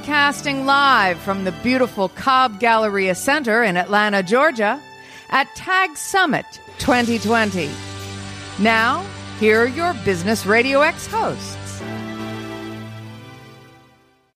broadcasting live from the beautiful Cobb Galleria Center in Atlanta, Georgia, at TAG Summit 2020. Now, here are your Business Radio X hosts.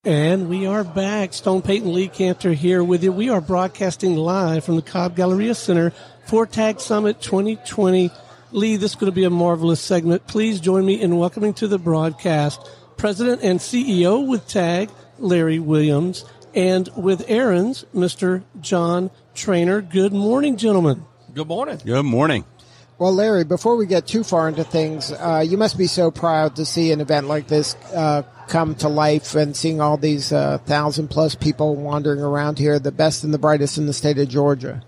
And we are back. Stone Payton Lee Cantor here with you. We are broadcasting live from the Cobb Galleria Center for TAG Summit 2020. Lee, this is going to be a marvelous segment. Please join me in welcoming to the broadcast President and CEO with TAG, Larry Williams, and with Aaron's, Mr. John Trainer. Good morning, gentlemen. Good morning. Good morning. Well, Larry, before we get too far into things, you must be so proud to see an event like this come to life and seeing all these 1,000-plus people wandering around here, the best and the brightest in the state of Georgia.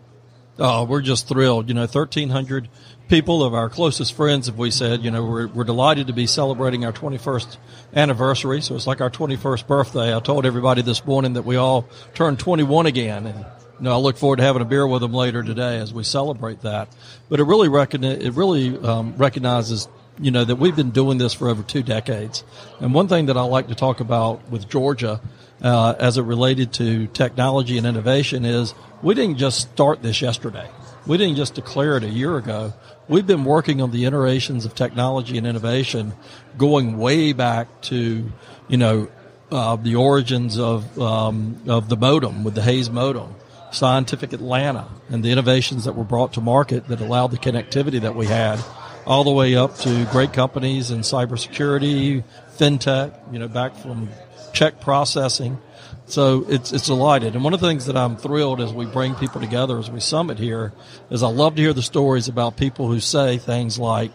Oh, we're just thrilled. 1,300 people of our closest friends, if we said, we're delighted to be celebrating our 21st anniversary. So it's like our 21st birthday. I told everybody this morning that we all turned 21 again. And, I look forward to having a beer with them later today as we celebrate that. But it really recognizes, that we've been doing this for over 2 decades. And one thing that I like to talk about with Georgia, as it related to technology and innovation is we didn't just start this yesterday. We didn't just declare it a year ago. We've been working on the iterations of technology and innovation going way back to, the origins of the modem with the Hayes modem, Scientific Atlanta, and the innovations that were brought to market that allowed the connectivity that we had, all the way up to great companies in cybersecurity, fintech, back from check processing. So it's delighted. And one of the things that I'm thrilled as we bring people together as we summit here is I love to hear the stories about people who say things like,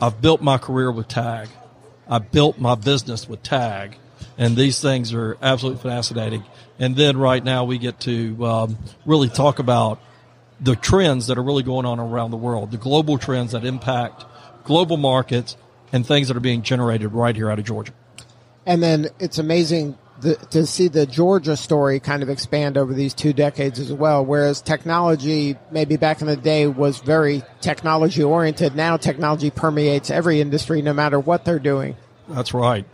I've built my career with TAG. I built my business with TAG. And these things are absolutely fascinating. And then right now we get to really talk about the trends that are really going on around the world, the global trends that impact global markets and things that are being generated right here out of Georgia. And then it's amazing to see the Georgia story kind of expand over these 2 decades as well, whereas technology maybe back in the day was very technology-oriented. Now technology permeates every industry no matter what they're doing. That's right.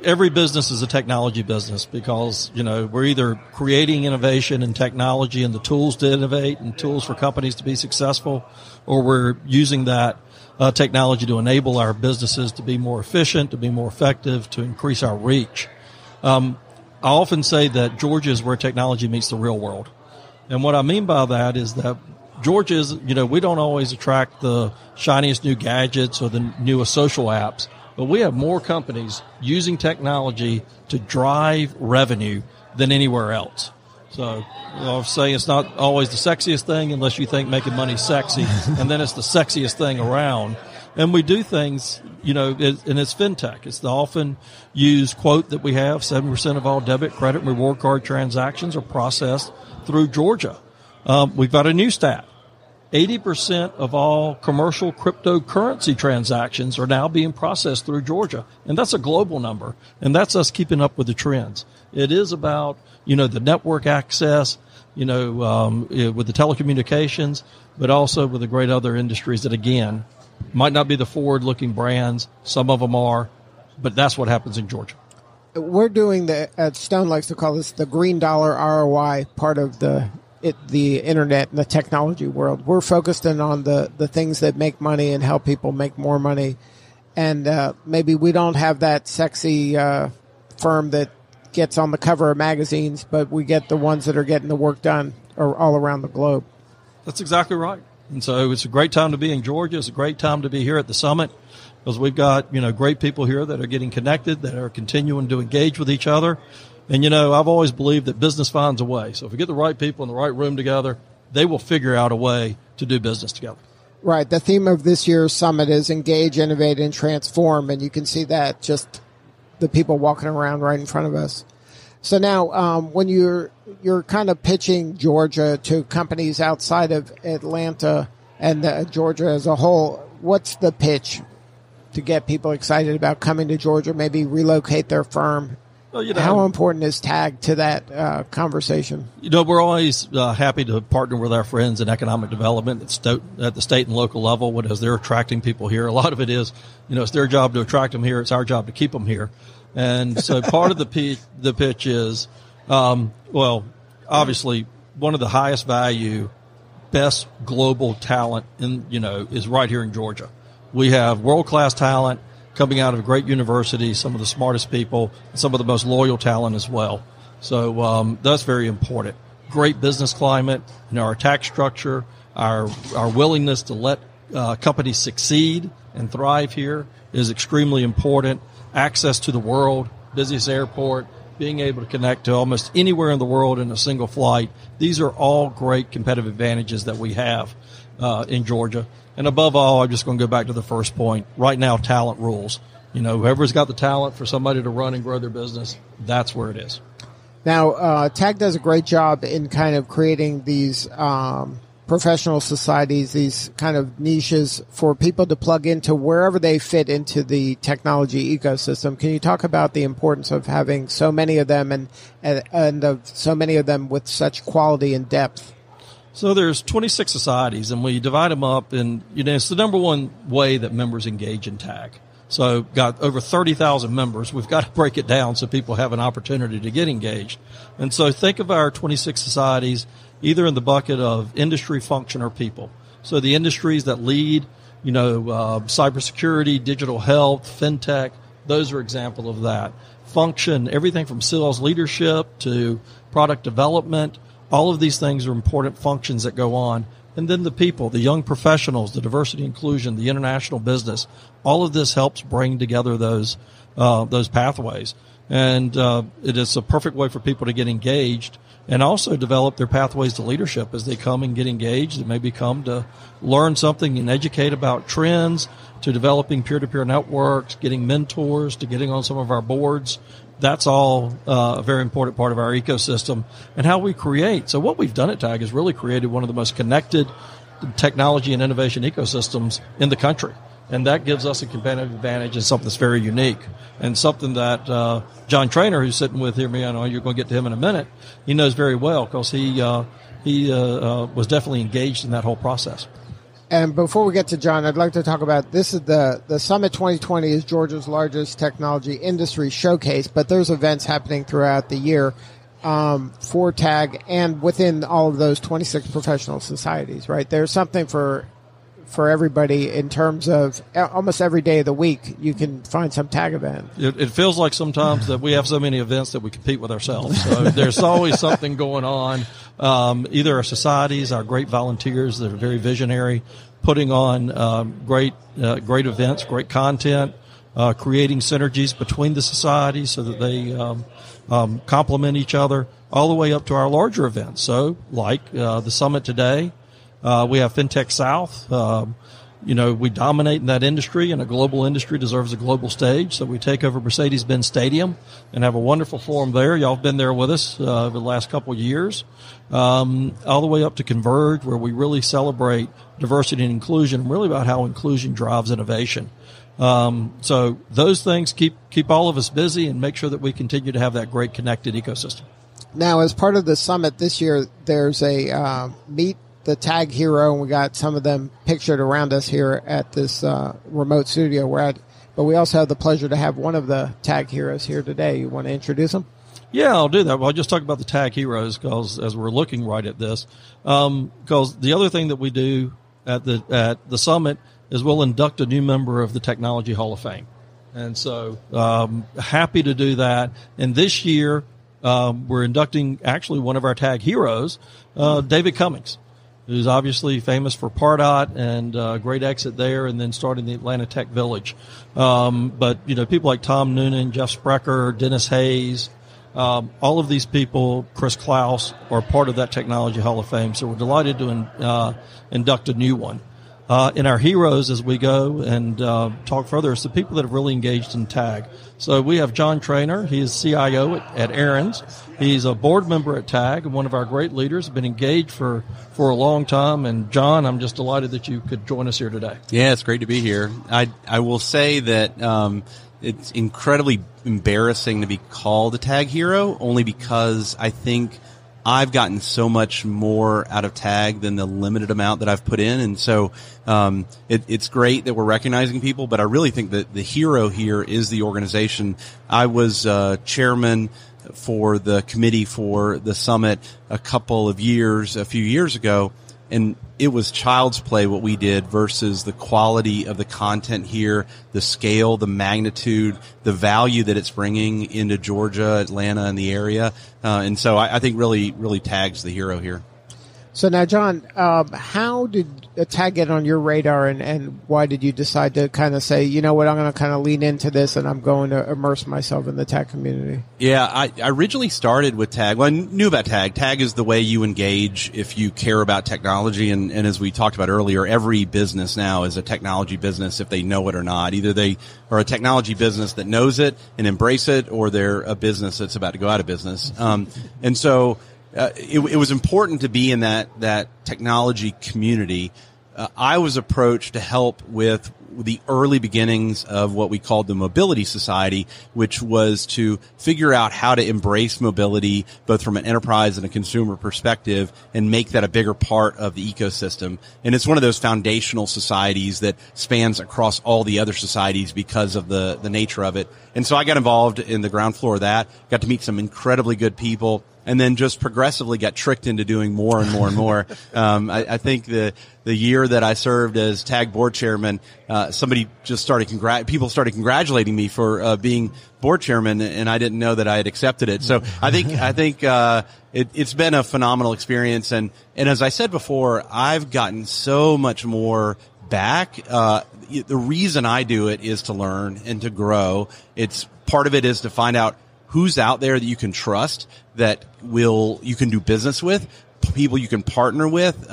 Every business is a technology business because, we're either creating innovation and technology and the tools to innovate and tools for companies to be successful, or we're using that technology to enable our businesses to be more efficient, to be more effective, to increase our reach. I often say that Georgia is where technology meets the real world. And what I mean by that is that Georgia is, we don't always attract the shiniest new gadgets or the newest social apps, but we have more companies using technology to drive revenue than anywhere else. So I'll say it's not always the sexiest thing unless you think making money is sexy, and then it's the sexiest thing around. And we do things, and it's fintech. It's the often used quote that we have, 7% of all debit, credit, and reward card transactions are processed through Georgia. We've got a new stat. 80% of all commercial cryptocurrency transactions are now being processed through Georgia. And that's a global number. And that's us keeping up with the trends. It is about, the network access, with the telecommunications, but also with the great other industries that, again, might not be the forward-looking brands. Some of them are, but that's what happens in Georgia. We're doing Stone likes to call this the green dollar ROI part of the internet and the technology world. We're focused in on the things that make money and help people make more money. And maybe we don't have that sexy firm that gets on the cover of magazines, but we get the ones that are getting the work done all around the globe. That's exactly right. And so it's a great time to be in Georgia. It's a great time to be here at the summit because we've got, great people here that are getting connected, that are continuing to engage with each other. And, I've always believed that business finds a way. So if we get the right people in the right room together, they will figure out a way to do business together. Right. The theme of this year's summit is engage, innovate, and transform. And you can see that just the people walking around right in front of us. So now when you're kind of pitching Georgia to companies outside of Atlanta and Georgia as a whole, what's the pitch to get people excited about coming to Georgia, maybe relocate their firm Well, how important is TAG to that conversation? We're always happy to partner with our friends in economic development at the state and local level as they're attracting people here. A lot of it is, it's their job to attract them here. It's our job to keep them here. And so part of the pitch is, obviously one of the highest value, best global talent is right here in Georgia. We have world-class talent coming out of a great university, some of the smartest people, some of the most loyal talent as well. So that's very important. Great business climate, our tax structure, our willingness to let companies succeed and thrive here is extremely important. Access to the world, busiest airport, being able to connect to almost anywhere in the world in a single flight. These are all great competitive advantages that we have in Georgia. And above all, I'm just going to go back to the first point. Right now, talent rules. Whoever's got the talent for somebody to run and grow their business, that's where it is. Now, TAG does a great job in kind of creating these professional societies, these kind of niches for people to plug into wherever they fit into the technology ecosystem. Can you talk about the importance of having so many of them and of so many of them with such quality and depth? So there's 26 societies, and we divide them up, and it's the number one way that members engage in TAG. So got over 30,000 members. We've got to break it down so people have an opportunity to get engaged. And so think of our 26 societies either in the bucket of industry, function, or people. So the industries that lead, cybersecurity, digital health, fintech, those are examples of that. Function, everything from sales leadership to product development. All of these things are important functions that go on. And then the people, the young professionals, the diversity inclusion, the international business, all of this helps bring together those pathways. And it is a perfect way for people to get engaged and also develop their pathways to leadership as they come and get engaged. They maybe come to learn something and educate about trends, to developing peer-to-peer networks, getting mentors, to getting on some of our boards. That's all a very important part of our ecosystem and how we create. So what we've done at TAG is really created one of the most connected technology and innovation ecosystems in the country. And that gives us a competitive advantage and something that's very unique and something that John Trainer, who's sitting with here, I know you're going to get to him in a minute, he knows very well because he was definitely engaged in that whole process. And before we get to John, I'd like to talk about this is the Summit 2020 is Georgia's largest technology industry showcase, but there's events happening throughout the year for TAG and within all of those 26 professional societies, right? There's something for everybody in terms of almost every day of the week you can find some TAG event. It feels like sometimes that we have so many events that we compete with ourselves. So there's always something going on. Either our societies, our great volunteers that are very visionary, putting on great events, great content, creating synergies between the societies so that they complement each other, all the way up to our larger events. So like the summit today, we have FinTech South. We dominate in that industry, and a global industry deserves a global stage. So we take over Mercedes-Benz Stadium and have a wonderful forum there. Y'all have been there with us over the last couple of years. All the way up to Converge, where we really celebrate diversity and inclusion, really about how inclusion drives innovation. So those things keep all of us busy and make sure that we continue to have that great connected ecosystem. Now, as part of the summit this year, there's a Meet the TAG Hero, and we got some of them pictured around us here at this remote studio we're at. But we also have the pleasure to have one of the TAG Heroes here today. You want to introduce them? Yeah, I'll do that. Well, I'll just talk about the TAG Heroes because as we're looking right at this, because the other thing that we do at the summit is we'll induct a new member of the Technology Hall of Fame. And so happy to do that. And this year we're inducting actually one of our TAG Heroes, David Cummings, who's obviously famous for Pardot and great exit there and then starting the Atlanta Tech Village. But, people like Tom Noonan, Jeff Sprecher, Dennis Hayes, all of these people, Chris Klaus, are part of that Technology Hall of Fame. So we're delighted to induct a new one. In our heroes, as we go and talk further, it's the people that have really engaged in TAG. So we have John Trainer. He is CIO at Aaron's. He's a board member at TAG and one of our great leaders. Been engaged for a long time. And John, I'm just delighted that you could join us here today. Yeah, it's great to be here. I will say that it's incredibly embarrassing to be called a tag hero, only because I think I've gotten so much more out of tag than the limited amount that I've put in. And so, it's great that we're recognizing people, but I really think that the hero here is the organization. I was, chairman for the committee for the summit a few years ago. And it was child's play what we did versus the quality of the content here, the scale, the magnitude, the value that it's bringing into Georgia, Atlanta, and the area. And so I think really Tag's the hero here. So now, John, how did Tag get on your radar, and why did you decide to kind of say, you know what, I'm going to kind of lean into this and I'm going to immerse myself in the tag community? Yeah, I originally started with Tag. Well, I knew about Tag. Tag is the way you engage if you care about technology. And as we talked about earlier, every business now is a technology business if they know it or not. Either they are a technology business that knows it and embrace it, or they're a business that's about to go out of business. And so it was important to be in that technology community. I was approached to help with the early beginnings of what we called the Mobility Society, which was to figure out how to embrace mobility both from an enterprise and a consumer perspective and make that a bigger part of the ecosystem. And it's one of those foundational societies that spans across all the other societies because of the nature of it. And so I got involved in the ground floor of that, got to meet some incredibly good people, and then just progressively got tricked into doing more and more and more. I think the year that I served as Tag board chairman, people started congratulating me for being board chairman, and I didn't know that I had accepted it. So I think it's been a phenomenal experience, and as I said before, I've gotten so much more back. The reason I do it is to learn and to grow. It's part of it is to find out who's out there that you can trust, that you can do business with, people you can partner with.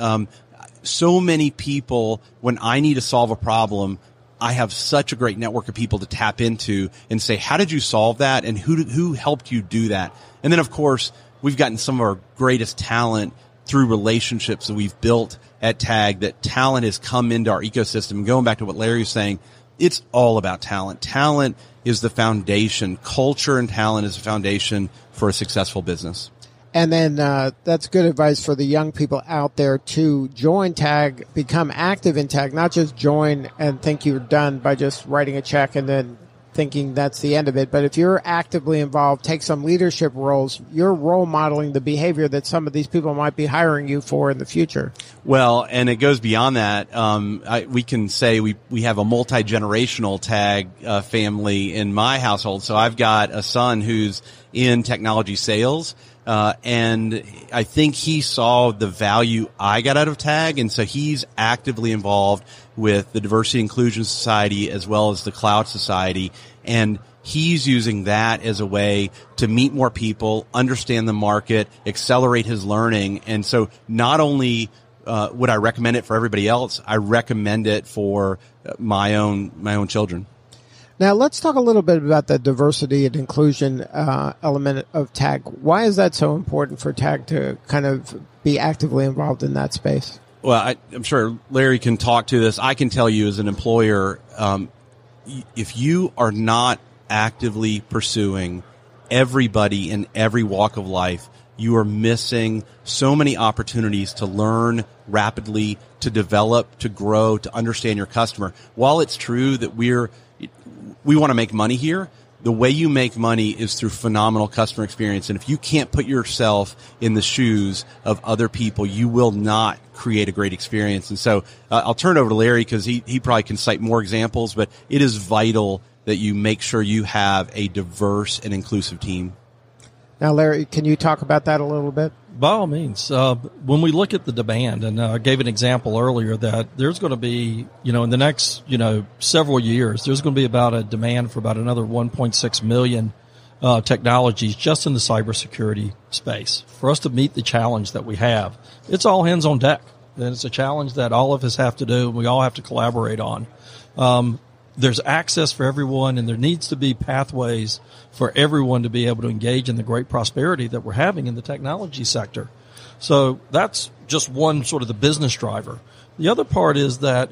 So many people, when I need to solve a problem, I have such a great network of people to tap into and say, how did you solve that? And who helped you do that? And then, of course, we've gotten some of our greatest talent through relationships that we've built at Tag. That talent has come into our ecosystem. And going back to what Larry was saying, it's all about talent. Talent is the foundation. Culture and talent is the foundation for a successful business. And then that's good advice for the young people out there to join Tag, become active in Tag, not just join and think you're done by just writing a check and then thinking that's the end of it. But if you're actively involved, take some leadership roles, you're role modeling the behavior that some of these people might be hiring you for in the future. Well, and it goes beyond that. We can say we have a multi-generational Tag family in my household. So I've got a son who's in technology sales. And I think he saw the value I got out of Tag, and so he's actively involved with the Diversity Inclusion Society as well as the Cloud Society, and he's using that as a way to meet more people, understand the market, accelerate his learning. And so not only would I recommend it for everybody else, I recommend it for my own children. Now, let's talk a little bit about the diversity and inclusion element of Tag. Why is that so important for Tag to kind of be actively involved in that space? Well, I'm sure Larry can talk to this. I can tell you as an employer, if you are not actively pursuing everybody in every walk of life, you are missing so many opportunities to learn rapidly, to develop, to grow, to understand your customer. While it's true that we want to make money here, the way you make money is through phenomenal customer experience. And if you can't put yourself in the shoes of other people, you will not create a great experience. And so I'll turn it over to Larry because he probably can cite more examples, but it is vital that you make sure you have a diverse and inclusive team. Now, Larry, can you talk about that a little bit? By all means. When we look at the demand, and I gave an example earlier that there's going to be, in the next, several years, there's going to be about a demand for about another 1.6 million technologies just in the cybersecurity space. For us to meet the challenge that we have, it's all hands on deck. And it's a challenge that all of us have to do, and we all have to collaborate on. There's access for everyone, and there needs to be pathways for everyone to be able to engage in the great prosperity that we're having in the technology sector. So that's just one sort of the business driver. The other part is that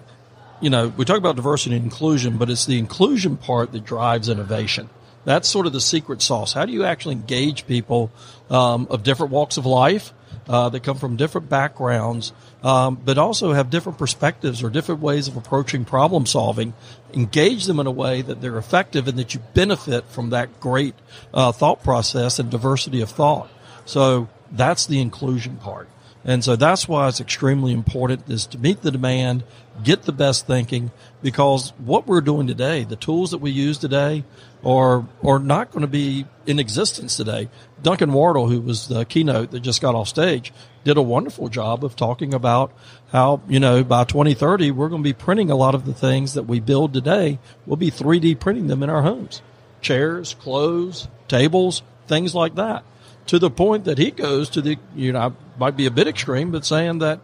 we talk about diversity and inclusion, but it's the inclusion part that drives innovation. That's sort of the secret sauce. How do you actually engage people of different walks of life that come from different backgrounds, but also have different perspectives or different ways of approaching problem solving? Engage them in a way that they're effective and that you benefit from that great thought process and diversity of thought. So that's the inclusion part. And so that's why it's extremely important is to meet the demand, get the best thinking, because what we're doing today, the tools that we use today are not going to be in existence today. Duncan Wardle, who was the keynote that just got off stage, did a wonderful job of talking about how, by 2030, we're going to be printing a lot of the things that we build today. We'll be 3D printing them in our homes. Chairs, clothes, tables, things like that. To the point that he goes to the, might be a bit extreme, but saying that,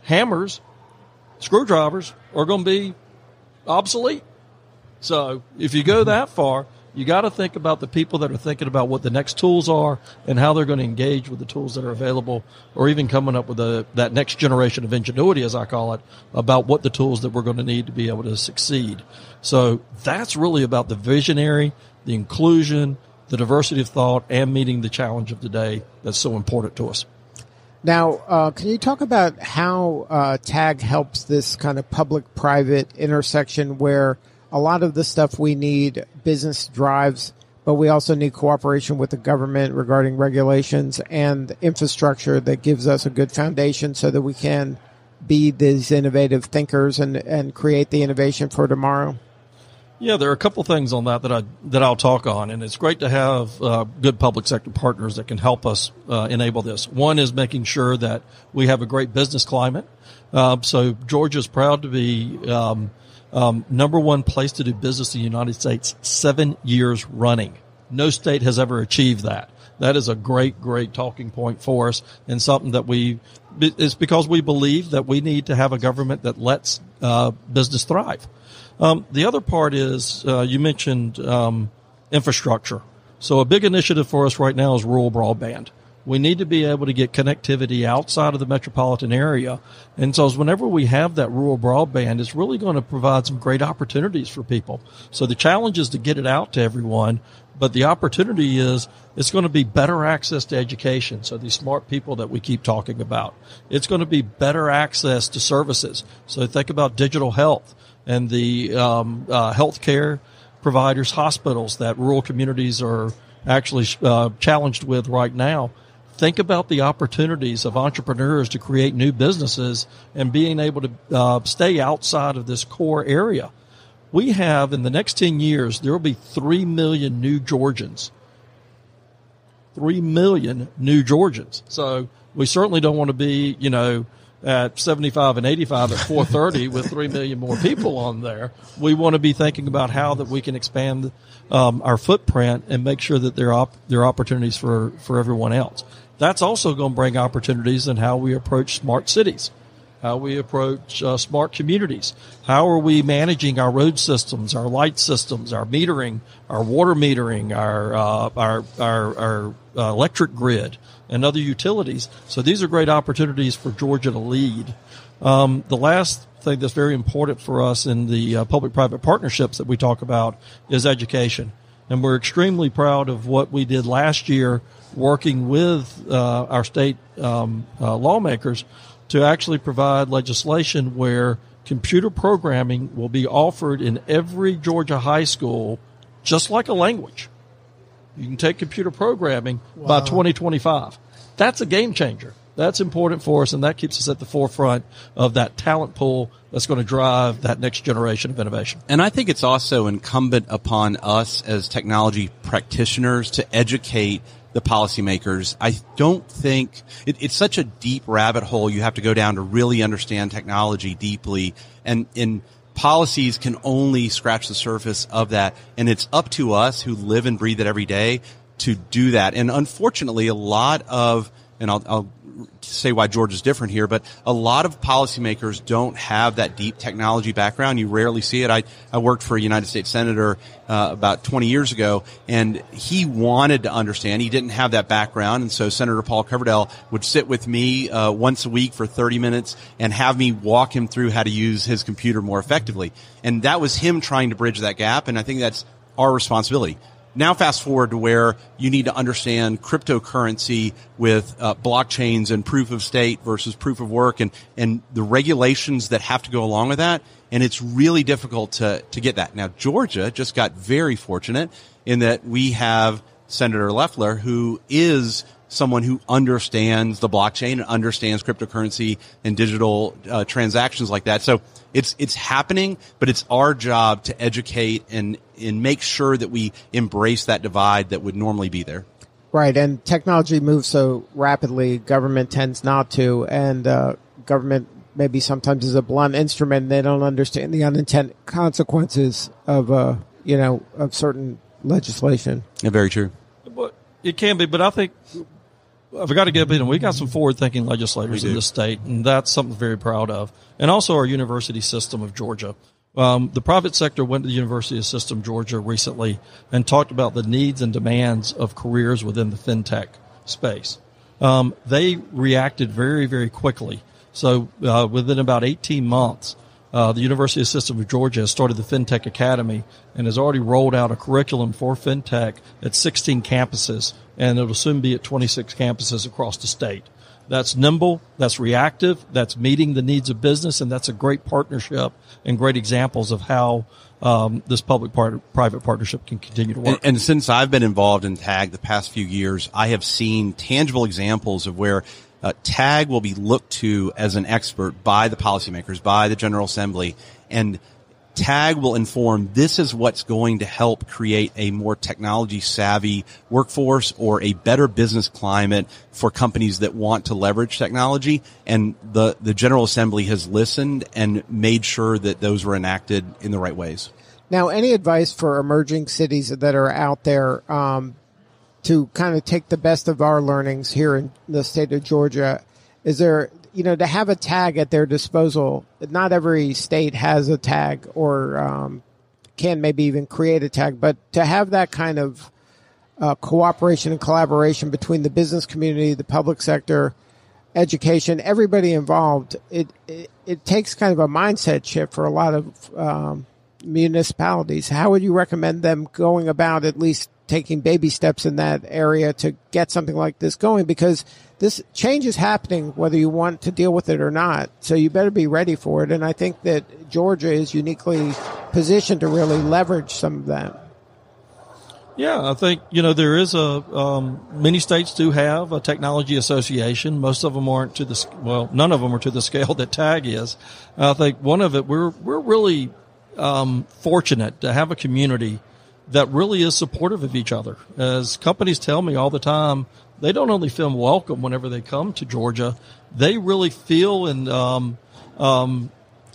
hammers, screwdrivers are going to be obsolete. So if you go that far, you got to think about the people that are thinking about what the next tools are and how they're going to engage with the tools that are available, or even coming up with that next generation of ingenuity, as I call it, about what the tools that we're going to need to be able to succeed. So that's really about the visionary, the inclusion, the diversity of thought, and meeting the challenge of today that's so important to us. Now, can you talk about how TAG helps this kind of public-private intersection where a lot of the stuff we need business drives, but we also need cooperation with the government regarding regulations and infrastructure that gives us a good foundation so that we can be these innovative thinkers and create the innovation for tomorrow? Yeah, there are a couple things on that I'll talk on, and it's great to have good public sector partners that can help us enable this. One is making sure that we have a great business climate. So Georgia's proud to be number one place to do business in the United States 7 years running. No state has ever achieved that. That is a great, great talking point for us, and something that it's because we believe that we need to have a government that lets business thrive. The other part is, you mentioned infrastructure. So a big initiative for us right now is rural broadband. We need to be able to get connectivity outside of the metropolitan area. And so whenever we have that rural broadband, it's really going to provide some great opportunities for people. So the challenge is to get it out to everyone, but the opportunity is it's going to be better access to education. So these smart people that we keep talking about. It's going to be better access to services. So think about digital health and the healthcare providers, hospitals that rural communities are actually challenged with right now. Think about the opportunities of entrepreneurs to create new businesses and being able to stay outside of this core area. We have, in the next 10 years, there will be 3 million new Georgians. 3 million new Georgians. So we certainly don't want to be, at 75 and 85 at 430 with 3 million more people on there. We want to be thinking about how that we can expand our footprint and make sure that there are opportunities for everyone else. That's also going to bring opportunities in how we approach smart cities, how we approach smart communities. How are we managing our road systems, our light systems, our metering, our water metering, our electric grid, and other utilities. So these are great opportunities for Georgia to lead. The last thing that's very important for us in the public-private partnerships that we talk about is education. And we're extremely proud of what we did last year working with our state lawmakers to actually provide legislation where computer programming will be offered in every Georgia high school, just like a language. You can take computer programming by 2025. That's a game changer. That's important for us, and that keeps us at the forefront of that talent pool that's going to drive that next generation of innovation. And I think it's also incumbent upon us as technology practitioners to educate the policymakers. I don't think it's such a deep rabbit hole you have to go down to really understand technology deeply, and policies can only scratch the surface of that, and it's up to us who live and breathe it every day to do that. And unfortunately, a lot of, and I'll say why Georgia's different here, but a lot of policymakers don't have that deep technology background. You rarely see it. I worked for a United States senator about 20 years ago, and he wanted to understand. He didn't have that background, and so Senator Paul Coverdell would sit with me once a week for 30 minutes and have me walk him through how to use his computer more effectively. And that was him trying to bridge that gap, and I think that's our responsibility. Now fast forward to where you need to understand cryptocurrency with blockchains and proof of state versus proof of work and the regulations that have to go along with that. And it's really difficult to get that. Now, Georgia just got very fortunate in that we have Senator Loeffler, who is someone who understands the blockchain and understands cryptocurrency and digital transactions like that. So it's happening, but it's our job to educate and make sure that we embrace that divide that would normally be there. Right, and technology moves so rapidly, government tends not to, and government maybe sometimes is a blunt instrument. They don't understand the unintended consequences of certain legislation. Yeah, very true. But it can be, but I think I've got to give it. We got some forward-thinking legislators in the state, and that's something very proud of. And also our university system of Georgia. The private sector went to the University System Georgia recently and talked about the needs and demands of careers within the fintech space. They reacted very, very quickly. So within about 18 months, the University System of Georgia has started the FinTech Academy and has already rolled out a curriculum for FinTech at 16 campuses, and it will soon be at 26 campuses across the state. That's nimble, that's reactive, that's meeting the needs of business, and that's a great partnership and great examples of how this public-private partnership can continue to work. And since I've been involved in TAG the past few years, I have seen tangible examples of where TAG will be looked to as an expert by the policymakers, by the General Assembly, and TAG will inform this is what's going to help create a more technology-savvy workforce or a better business climate for companies that want to leverage technology. And the General Assembly has listened and made sure that those were enacted in the right ways. Now, any advice for emerging cities that are out there to kind of take the best of our learnings here in the state of Georgia? Is there, to have a tag at their disposal? Not every state has a tag or can maybe even create a tag, but to have that kind of cooperation and collaboration between the business community, the public sector, education, everybody involved, it takes kind of a mindset shift for a lot of municipalities. How would you recommend them going about at least taking baby steps in that area to get something like this going? Because this change is happening whether you want to deal with it or not. So you better be ready for it. And I think that Georgia is uniquely positioned to really leverage some of that. Yeah, I think, there is many states do have a technology association. Most of them aren't none of them are to the scale that TAG is. I think one of it, we're really fortunate to have a community that really is supportive of each other. As companies tell me all the time, they don't only feel welcome whenever they come to Georgia, they really feel and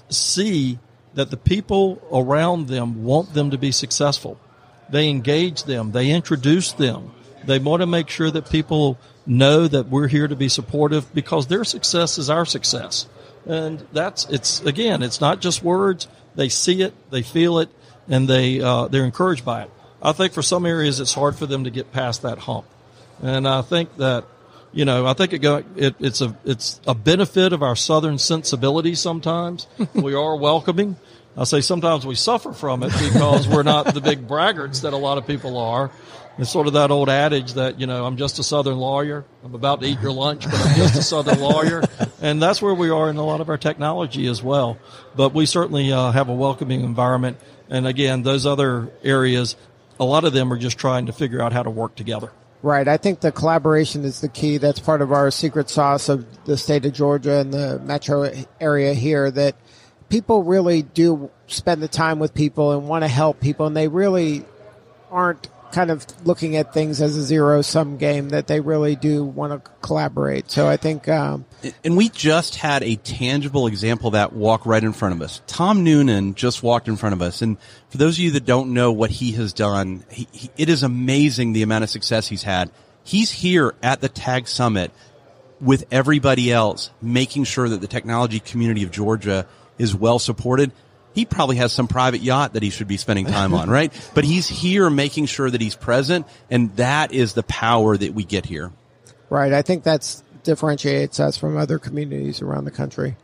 see that the people around them want them to be successful. They engage them. They introduce them. They want to make sure that people know that we're here to be supportive because their success is our success. And it's not just words. They see it, they feel it, and they're encouraged by it. I think for some areas it's hard for them to get past that hump. And I think that, it's a benefit of our Southern sensibility sometimes. We are welcoming. I say sometimes we suffer from it because we're not the big braggarts that a lot of people are. It's sort of that old adage that, I'm just a Southern lawyer. I'm about to eat your lunch, but I'm just a Southern lawyer. And that's where we are in a lot of our technology as well. But we certainly have a welcoming environment. And again, those other areas, a lot of them are just trying to figure out how to work together. Right. I think the collaboration is the key. That's part of our secret sauce of the state of Georgia and the metro area here, that people really do spend the time with people and want to help people, and they really aren't kind of looking at things as a zero-sum game, that they really do want to collaborate. So I think... and we just had a tangible example of that walk right in front of us. Tom Noonan just walked in front of us. And for those of you that don't know what he has done, it is amazing the amount of success he's had. He's here at the TAG Summit with everybody else, making sure that the technology community of Georgia is well supported. He probably has some private yacht that he should be spending time on, right? But he's here making sure that he's present, and that is the power that we get here. Right. I think that's differentiates us from other communities around the country.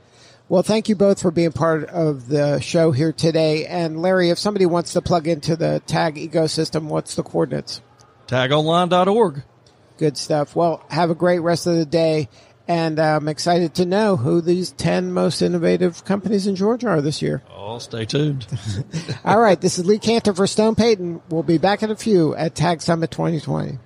Well, thank you both for being part of the show here today. And Larry, if somebody wants to plug into the TAG ecosystem, what's the coordinates? tagonline.org. Good stuff. Well, have a great rest of the day. And I'm excited to know who these 10 most innovative companies in Georgia are this year. Oh, stay tuned. All right. This is Lee Cantor for Stone Payton. We'll be back in a few at TAG Summit 2020.